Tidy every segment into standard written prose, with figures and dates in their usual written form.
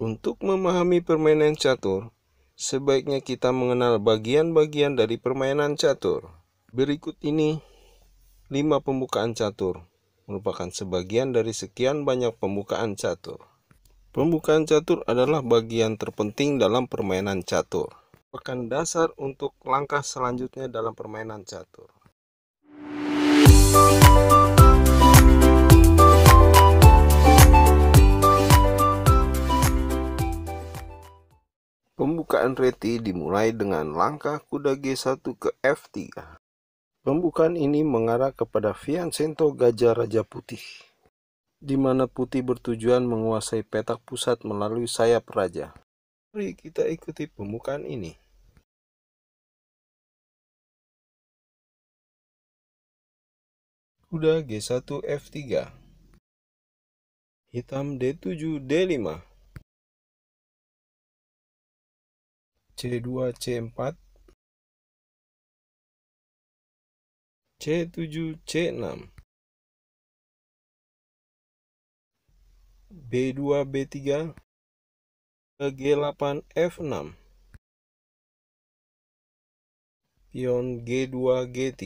Untuk memahami permainan catur, sebaiknya kita mengenal bagian-bagian dari permainan catur. Berikut ini 5 pembukaan catur, merupakan sebagian dari sekian banyak pembukaan catur. Pembukaan catur adalah bagian terpenting dalam permainan catur. Merupakan dasar untuk langkah selanjutnya dalam permainan catur. Pembukaan reti dimulai dengan langkah kuda G1 ke F3. Pembukaan ini mengarah kepada Fianchetto Gajah Raja Putih, di mana putih bertujuan menguasai petak pusat melalui sayap raja. Mari kita ikuti pembukaan ini. Kuda G1 F3. Hitam D7 D5. C2 C4. C7 C6. B2 B3. G8 F6. Pion G2 G3.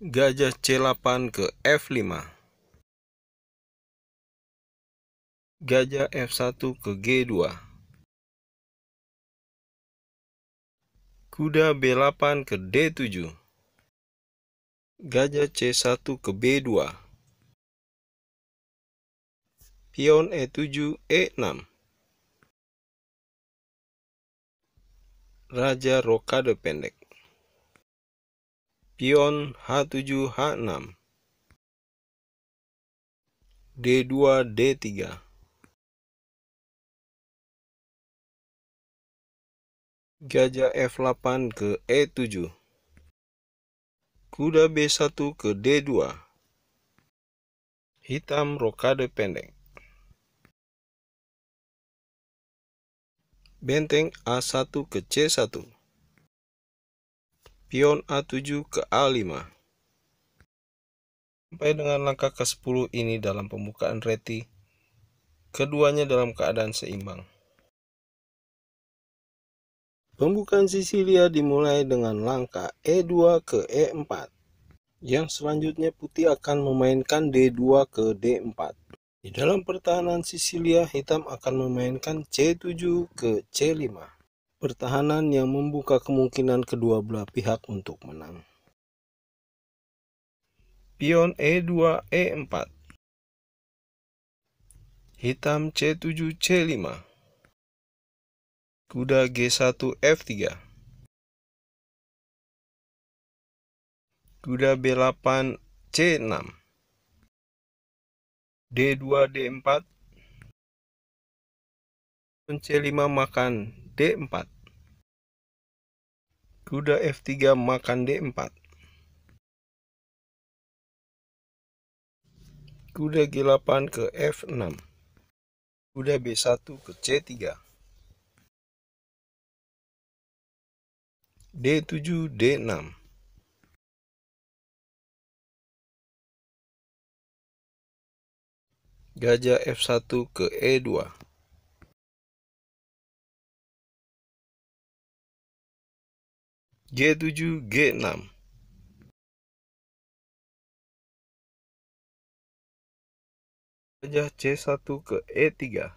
Gajah C8 ke F5. Gajah F1 ke G2. Kuda B8 ke D7. Gajah C1 ke B2. Pion E7 E6. Raja rokade pendek. Pion H7 H6. D2 D3. Gajah F8 ke E7. Kuda B1 ke D2. Hitam rokade pendek. Benteng A1 ke C1. Pion A7 ke A5. Sampai dengan langkah ke-10 ini dalam pembukaan reti, keduanya dalam keadaan seimbang. Pembukaan Sisilia dimulai dengan langkah E2 ke E4. Yang selanjutnya putih akan memainkan D2 ke D4. Di dalam pertahanan Sisilia, hitam akan memainkan C7 ke C5. Pertahanan yang membuka kemungkinan kedua belah pihak untuk menang. Pion E2 E4. Hitam C7 C5. Kuda G1 F3. Kuda B8 C6. D2 D4. C5 makan D4. Kuda F3 makan D4. Kuda G8 ke F6. Kuda B1 ke C3. D7 D6. Gajah F1 ke E2. G7 G6. Gajah C1 ke E3.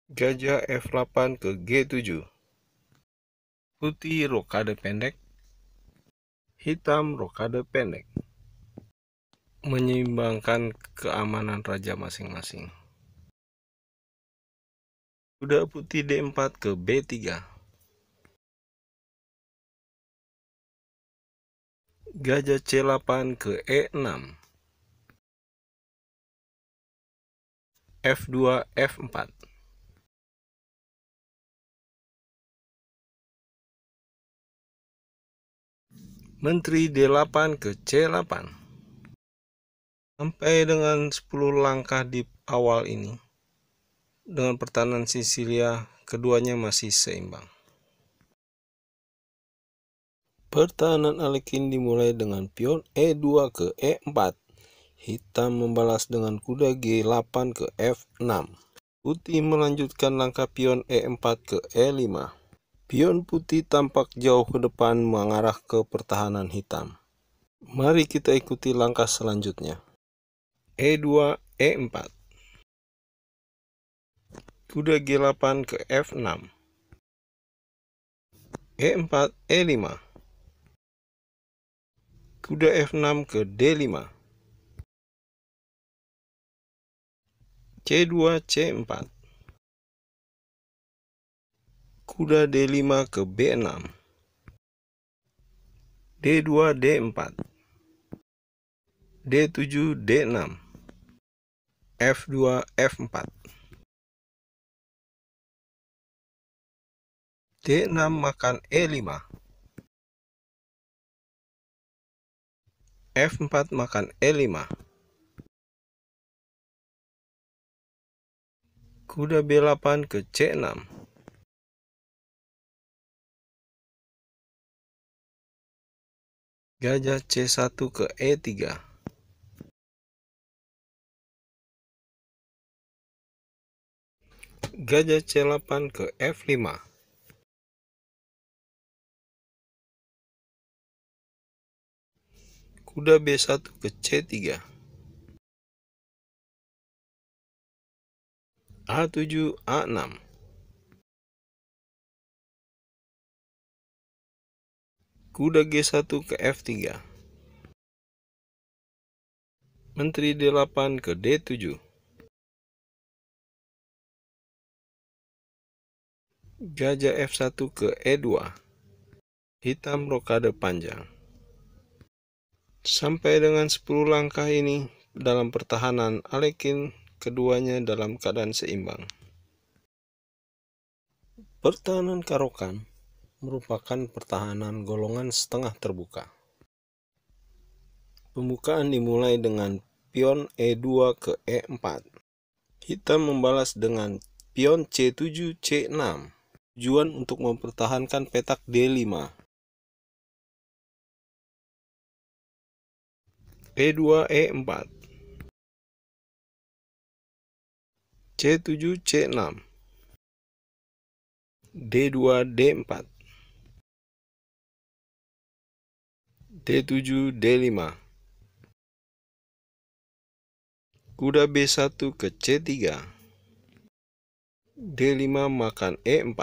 Gajah F8 ke G7. Putih rokade pendek. Hitam rokade pendek. Menyeimbangkan keamanan raja masing-masing. Kuda putih D4 ke B3. Gajah C8 ke E6. F2 F4. Menteri D8 ke C8. Sampai dengan 10 langkah di awal ini, dengan pertahanan Sisilia, keduanya masih seimbang. Pertahanan Alekhine dimulai dengan pion E2 ke E4. Hitam membalas dengan kuda G8 ke F6. Putih melanjutkan langkah pion E4 ke E5. Pion putih tampak jauh ke depan mengarah ke pertahanan hitam. Mari kita ikuti langkah selanjutnya. E2, E4. Kuda G8 ke F6. E4, E5. Kuda F6 ke D5. C2, C4. Kuda D5 ke B6. D2, D4. D7, D6. F2, F4. D6 makan E5. F4 makan E5. Kuda B8 ke C6. Gajah C1 ke E3. Gajah C8 ke F5. Kuda B1 ke C3. A7, A6. Kuda G1 ke F3. Menteri D8 ke D7. Gajah F1 ke E2. Hitam rokade panjang. Sampai dengan 10 langkah ini dalam pertahanan Alekhine, keduanya dalam keadaan seimbang. Pertahanan Karokan merupakan pertahanan golongan setengah terbuka. Pembukaan dimulai dengan pion E2 ke E4. Hitam membalas dengan pion C7, C6. Tujuan untuk mempertahankan petak D5. E2, E4. C7, C6. D2, D4. D7, D5. Kuda B1 ke C3. D5 makan E4.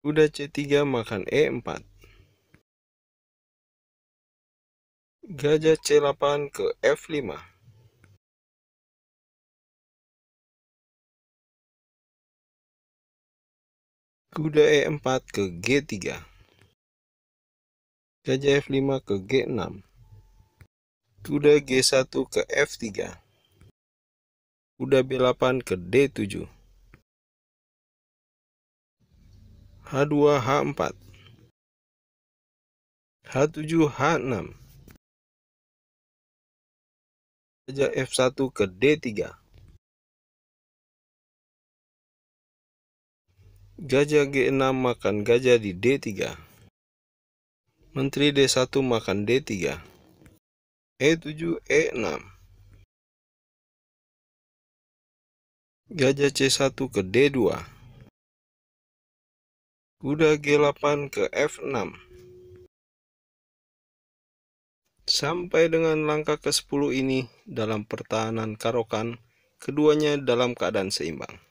Kuda C3 makan E4. Gajah C8 ke F5. Kuda E4 ke G3. Gajah F5 ke G6. Kuda G1 ke F3. Kuda B8 ke D7. H2, H4. H7, H6. Gajah F1 ke D3. Gajah G6 makan gajah di D3. Menteri D1 makan D3. E7, E6. Gajah C1 ke D2. Kuda G8 ke F6. Sampai dengan langkah ke-10 ini dalam pertahanan Karokan, keduanya dalam keadaan seimbang.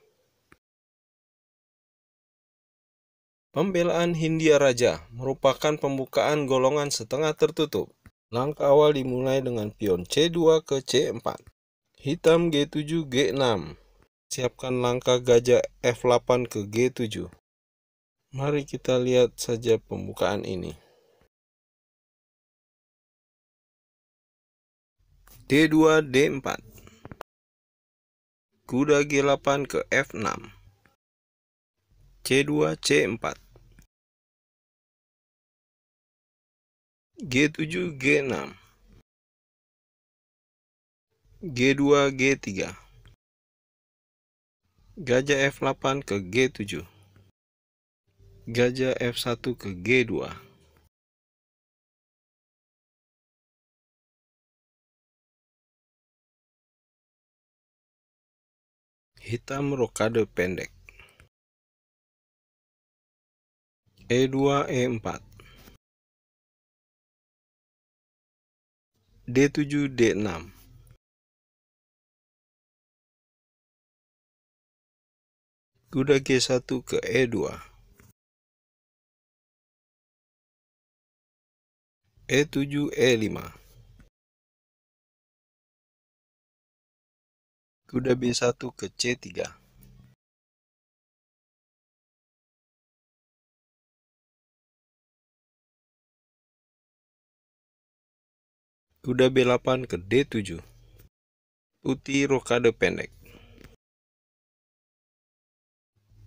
Pembelaan Hindia Raja merupakan pembukaan golongan setengah tertutup. Langkah awal dimulai dengan pion C2 ke C4. Hitam G7, G6. Siapkan langkah gajah F8 ke G7. Mari kita lihat saja pembukaan ini. D2, D4. Kuda G8 ke F6. C2, C4. G7, G6. G2, G3. Gajah F8 ke G7. Gajah F1 ke G2. Hitam rokade pendek. E2 E4. D7 D6. Kuda G1 ke E2. E7 E5. Kuda B1 ke C3. Kuda B8 ke D7. Putih rokade pendek.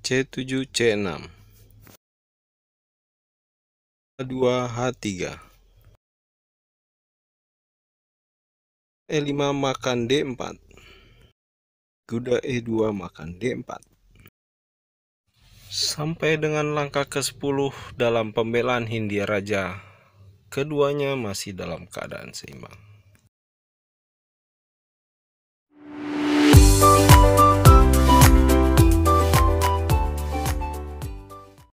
C7 C6. A2 H3. E5 makan D4. Kuda E2 makan D4. Sampai dengan langkah ke-10 dalam pembelaan Hindia Raja, keduanya masih dalam keadaan seimbang.